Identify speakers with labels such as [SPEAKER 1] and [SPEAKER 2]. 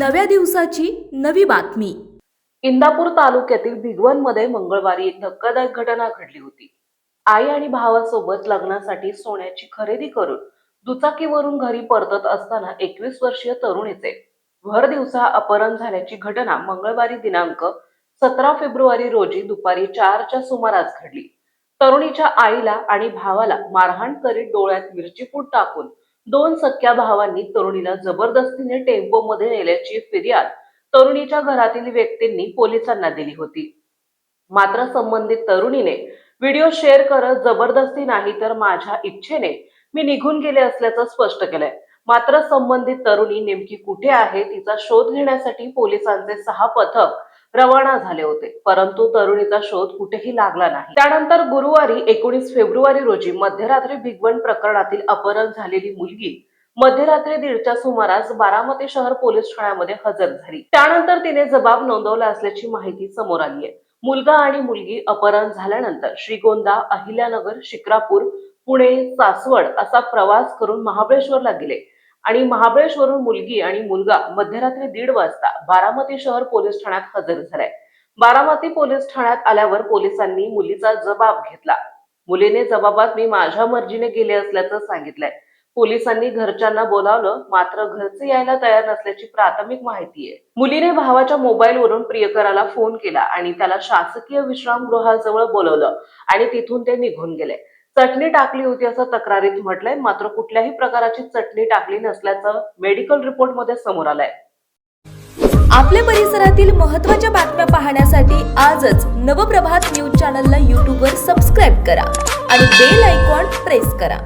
[SPEAKER 1] नव्या दिवसाची नवी बातमी।
[SPEAKER 2] इंदापूर तालुक्यातील भिगवणमध्ये मंगळवारी एक धक्कादायक घटना घडली होती। आई आणि भावासोबत लग्नासाठी सोन्याची खरेदी करून दुचाकीवरून घरी परतत असताना 21 वर्षीय तरुणीचे भर दिवसा अपहरण झाल्याची घटना मंगळवारी दिनांक 17 फेब्रुवारी रोजी दुपारी 4च्या सुमारास घडली। तरुणीच्या आईला आणि भावाला मारहाण करीत डोळ्यात मिरची पूड टाकून दोन सख्या भावांनी तरुणीला जबरदस्तीने टेम्पोमध्ये नेल्याची फिर्याद तरुणीच्या घरातील व्यक्तींनी पोलिसांना दिली होती। मात्र संबंधित तरुणीने व्हिडिओ शेअर करत जबरदस्ती नाही तर माझ्या इच्छेने मी निघून गेले असल्याचं स्पष्ट केलंय। मात्र संबंधित तरुणी नेमकी कुठे आहे तिचा शोध घेण्यासाठी पोलिसांचे 6 पथक रवाना झाले होते, परंतु तरुणीचा शोध कुठेही लागला नाही। त्यानंतर गुरुवारी 19 फेब्रुवारी रोजी मध्यरात्री भिगवण प्रकरणातील अपहरण झालेली मुलगी मध्यरात्री 1:30च्या सुमारास बारामती शहर पोलीस ठाण्यामध्ये हजर झाली। त्यानंतर तिने जबाब नोंदवला असल्याची माहिती समोर आली आहे। मुलगा आणि मुलगी अपहरण झाल्यानंतर श्रीगोंदा, अहिल्यानगर, शिक्रापूर, पुणे, सासवड असा प्रवास करून महाबळेश्वरला गेले आणि महाबळेश्वरहून मुलगी आणि मुलगा मध्यरात्री 1:30 वाजता बारामती शहर पोलीस ठाण्यात हजर झाले। बारामती पोलीस ठाण्यात आल्यावर पोलिसांनी मुलीचा जबाब घेतला। मुलीने जबाबात मी माझ्या मर्जीने गेले असल्याचं सांगितलंय। पोलिसांनी घरच्यांना बोलावलं, मात्र घरचे यायला तयार नसल्याची प्राथमिक माहिती आहे। मुलीने भावाच्या मोबाईलवरून प्रियकराला फोन केला आणि त्याला शासकीय विश्रामगृहाजवळ बोलवलं आणि तिथून ते निघून गेले। चटणी टाकली होती असं तक्रारीत म्हटलंय, मात्र कुठल्याही प्रकारची चटणी टाकली नसल्याचं मेडिकल रिपोर्टमध्ये समोर आलंय।
[SPEAKER 1] आपल्या परिसरातील महत्त्वाच्या बातम्या पाहण्यासाठी आजच नवप्रभात न्यूज चॅनलला YouTube वर सबस्क्राईब करा आणि बेल आयकॉन प्रेस करा।